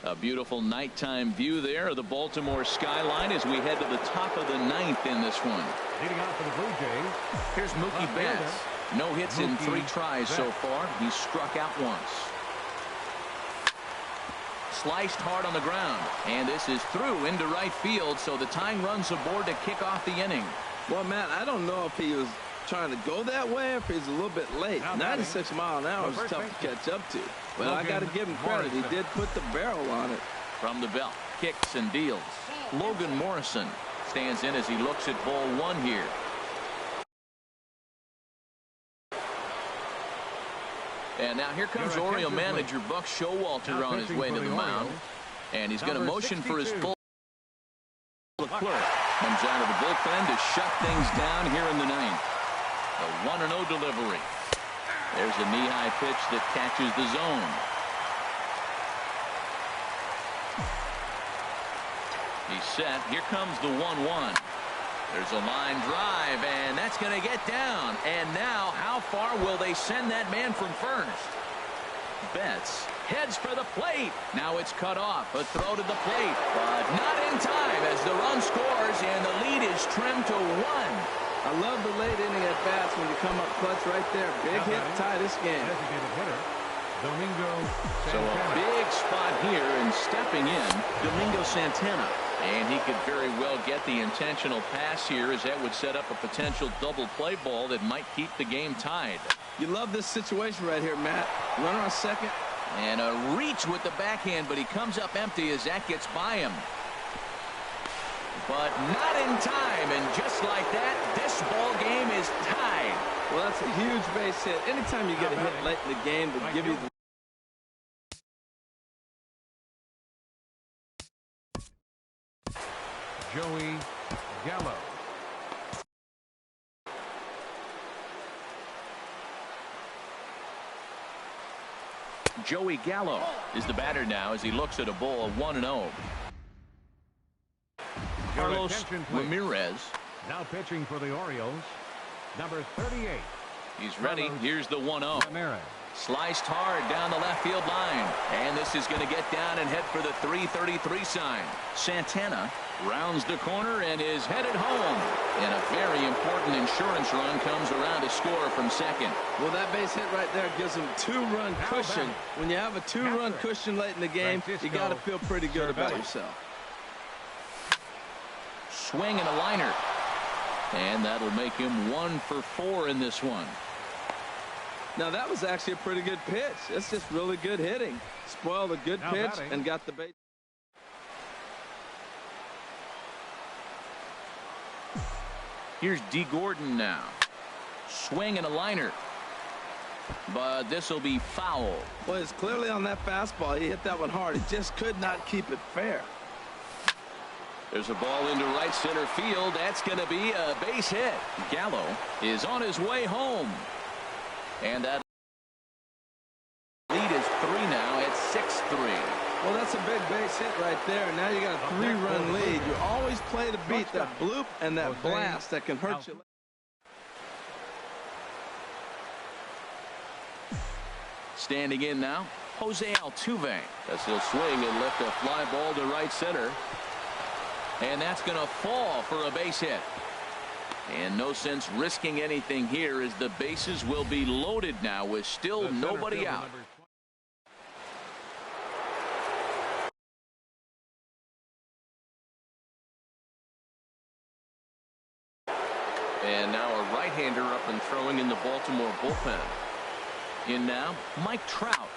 a beautiful nighttime view there of the Baltimore skyline as we head to the top of the 9th in this one. Leading off for the Blue Jays. Here's Mookie Betts. No hits in 3 tries so far. He's struck out once. Sliced hard on the ground, and this is through into right field, so the tying runs aboard to kick off the inning. Well, Matt, I don't know if he was trying to go that way or if he's a little bit late. 96 miles an hour is tough to catch up to. But I got to give him credit. He did put the barrel on it. From the belt, kicks and deals. Logan Morrison stands in as he looks at ball 1 here. And now here comes Oriole manager Buck Showalter on his way to the mound. And he's going to motion for his full. Leclerc comes out of the bullpen to shut things down here in the 9th. The 1-0 delivery. There's a knee-high pitch that catches the zone. He's set. Here comes the 1-1. There's a line drive, and that's going to get down. And now, how far will they send that man from first? Betts heads for the plate. Now it's cut off. A throw to the plate, but not in time as the run scores, and the lead is trimmed to 1. I love the late inning at bats when you come up clutch right there. Big hit to tie this game. Designated hitter, Domingo So a Santana. big spot here, and stepping in, Domingo Santana. And he could very well get the intentional pass here, as that would set up a potential double play ball that might keep the game tied. You love this situation right here, Matt. Runner on second. And a reach with the backhand, but he comes up empty as that gets by him. But not in time, and just like that, this ball game is tied. Well, that's a huge base hit. Anytime you get a hit late in the game to give you the Joey Gallo. Joey Gallo is the batter now as he looks at a ball of 1-0. Carlos attention, please. Ramirez. Now pitching for the Orioles, number 38. He's ready. Here's the 1-0. Ramirez. Sliced hard down the left field line. And this is going to get down and head for the 333 sign. Santana rounds the corner and is headed home. And a very important insurance run comes around to score from second. Well, that base hit right there gives them 2-run cushion. When you have a 2-run cushion late in the game, you got to feel pretty good about yourself. Swing and a liner. And that'll make him 1 for 4 in this one. Now, that was actually a pretty good pitch. It's just really good hitting. Spoiled a good pitch and got the base. Here's D. Gordon now. Swing and a liner. But this will be foul. Well, it's clearly on that fastball. He hit that one hard. He just could not keep it fair. There's a ball into right center field. That's going to be a base hit. Gallo is on his way home. And that lead is 3 now at 6-3. Well, that's a big base hit right there. Now you got a 3-run lead. You always play to beat that bloop and that blast that can hurt you. Standing in now, Jose Altuve, as he'll swing and lift a fly ball to right center. And that's going to fall for a base hit. And no sense risking anything here, as the bases will be loaded now with still nobody out. And now a right-hander up and throwing in the Baltimore bullpen. In now, Mike Trout.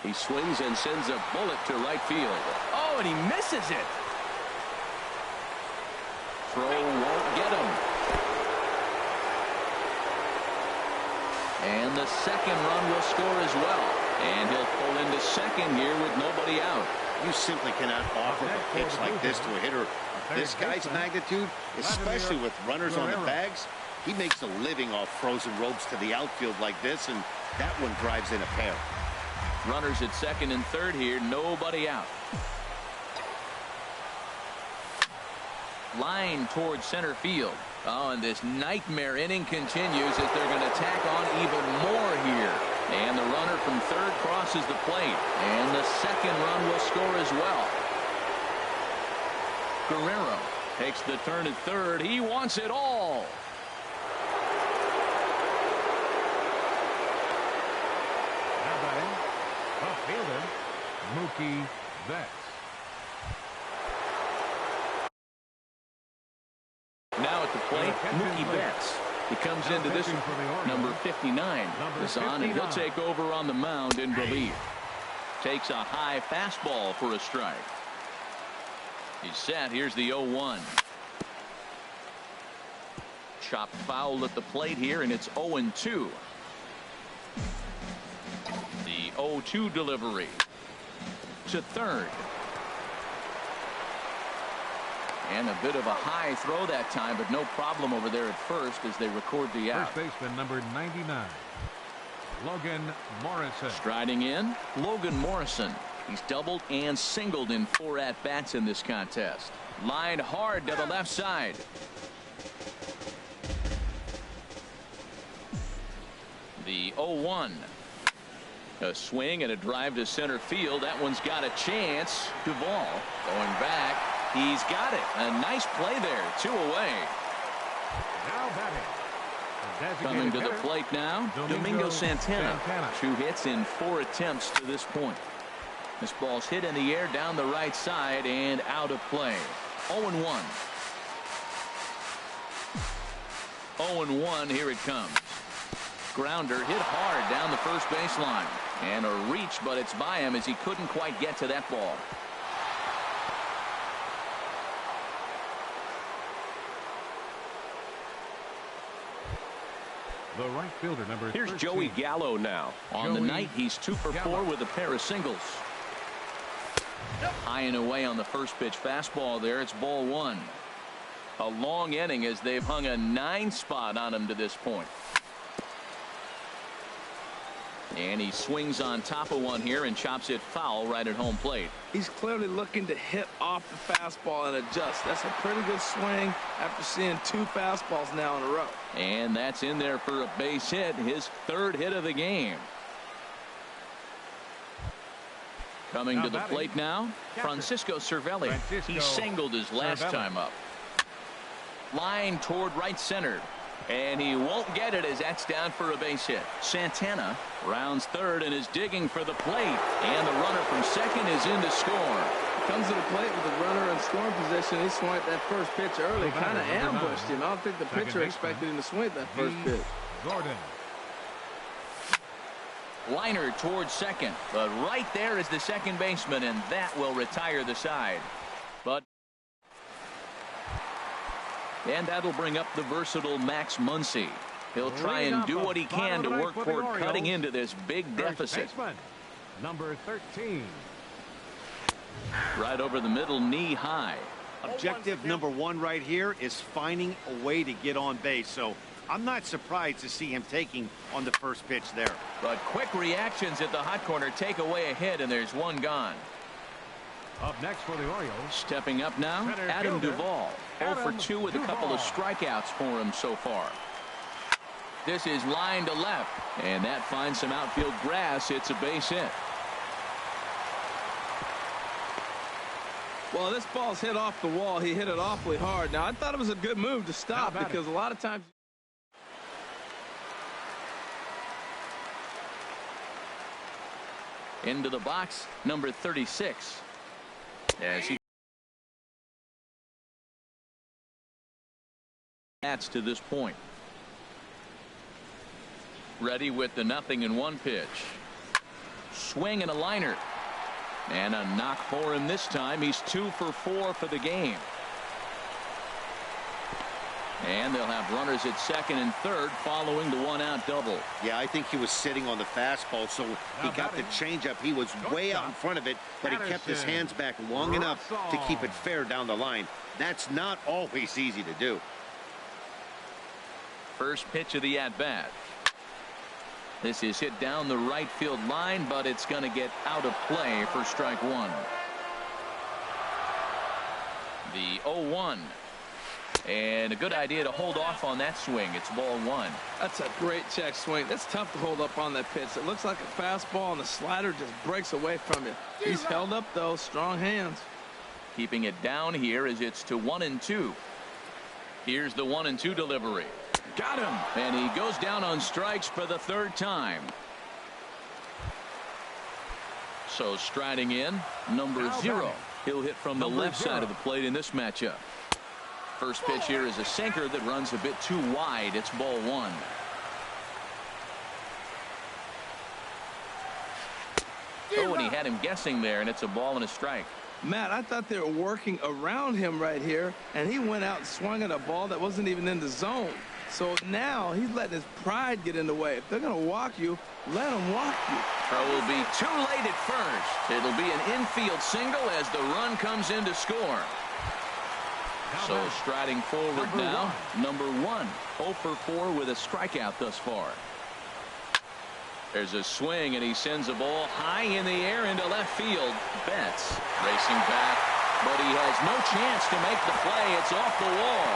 He swings and sends a bullet to right field. Oh, and he misses it. Throw won't get him. And the second run will score as well. And he'll pull into second here with nobody out. You simply cannot offer a pitch like this to a hitter of this guy's magnitude, especially with runners on the bags. He makes a living off frozen ropes to the outfield like this, and that one drives in a pair. Runners at second and third here, nobody out. Line towards center field. Oh, and this nightmare inning continues as they're going to tack on even more here. And the runner from third crosses the plate. And the second run will score as well. Guerrero takes the turn at third. He wants it all. Now batting, left fielder, Mookie Betts. Now at the plate, Mookie Betts. He comes into this number 59 is on, and he'll take over on the mound in relief. Takes a high fastball for a strike. He's set. Here's the 0-1. Chopped foul at the plate here, and it's 0-2. The 0-2 delivery to third. And a bit of a high throw that time, but no problem over there at first as they record the out. First baseman number 99, Logan Morrison. Striding in, Logan Morrison. He's doubled and singled in 4 at-bats in this contest. Lined hard to the left side. The 0-1. A swing and a drive to center field. That one's got a chance. Duvall going back. He's got it. A nice play there. 2 away. Now batting. Coming to the plate now, Domingo Santana. 2 hits in 4 attempts to this point. This ball's hit in the air down the right side and out of play. 0-1. 0-1. Here it comes. Grounder hit hard down the first baseline. And a reach, but it's by him as he couldn't quite get to that ball. The right fielder number Here's 13. Joey Gallo now. On the night, he's 2 for 4 with a pair of singles. High and away on the first pitch fastball there. It's ball 1. A long inning as they've hung a 9 spot on him to this point. And he swings on top of one here and chops it foul right at home plate. He's clearly looking to hit off the fastball and adjust. That's a pretty good swing after seeing 2 fastballs now in a row. And that's in there for a base hit, his 3rd hit of the game. Coming to the plate now, Francisco Cervelli. He singled his last time up. Line toward right center. And he won't get it as that's down for a base hit. Santana rounds third and is digging for the plate. And the runner from second is in to score. Comes to the plate with the runner in scoring position. He swung at that first pitch early, kind of ambushed him. I don't think the pitcher expected him to swing at that first pitch. Gordon. Liner towards second, but right there is the second baseman, and that will retire the side. And that'll bring up the versatile Max Muncy. He'll try and do what he can to work toward cutting into this big deficit. Number 13. Right over the middle, knee high. Objective number one right here is finding a way to get on base. So I'm not surprised to see him taking on the first pitch there. But quick reactions at the hot corner take away a hit, and there's one gone. Up next for the Orioles. Stepping up now, Center Adam fielder, Duvall. 0 for 2 with a couple of Duvall. strikeouts for him so far. This is line to left, and that finds some outfield grass. It's a base hit. Well, this ball's hit off the wall. He hit it awfully hard. Now, I thought it was a good move to stop because a lot of times. Into the box, number 36. As he bats to this point. Ready with the 0-1 pitch. Swing and a liner. And a knock for him this time. He's 2 for 4 for the game. And they'll have runners at second and third following the 1-out double. Yeah, I think he was sitting on the fastball, so he got the changeup. He was way out in front of it, but he kept his hands back long enough to keep it fair down the line. That's not always easy to do. First pitch of the at-bat. This is hit down the right field line, but it's going to get out of play for strike one. The 0-1. And a good idea to hold off on that swing. It's ball one. That's a great check swing. That's tough to hold up on that pitch. It looks like a fastball, and the slider just breaks away from you. He's held up, though. Strong hands. Keeping it down here as it's to 1-2. Here's the 1-2 delivery. Got him. And he goes down on strikes for the third time. So striding in, number 0. He'll hit from the left side of the plate in this matchup. First pitch here is a sinker that runs a bit too wide. It's ball one. Oh, and he had him guessing there, and it's a ball and a strike. Matt, I thought they were working around him right here, and he went out and swung at a ball that wasn't even in the zone. So now he's letting his pride get in the way. If they're going to walk you, let them walk you. Throw will be too late at first. It'll be an infield single as the run comes in to score. So striding forward now, number 1. 0 for 4 with a strikeout thus far. There's a swing, and he sends a ball high in the air into left field. Betts racing back, but he has no chance to make the play. It's off the wall.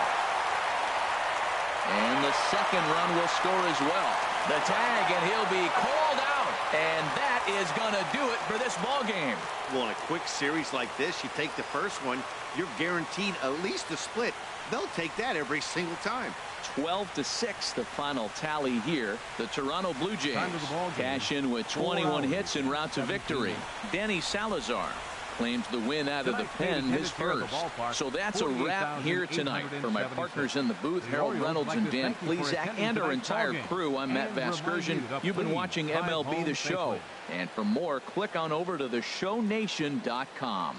And the second run will score as well. The tag, and he'll be called out. And that is going to do it for this ball game. Well, in a quick series like this, you take the first one, you're guaranteed at least a split. They'll take that every single time. 12-6 the final tally here. The Toronto Blue Jays cash in with 21 hits en route to victory. Danny Salazar claims the win out of the pen, his first. So that's a wrap here tonight. For my partners in the booth, Harold Reynolds and Dan Plesac, and our entire crew, I'm Matt Vasgersian. You've been watching MLB The Show. And for more, click on over to theshownation.com.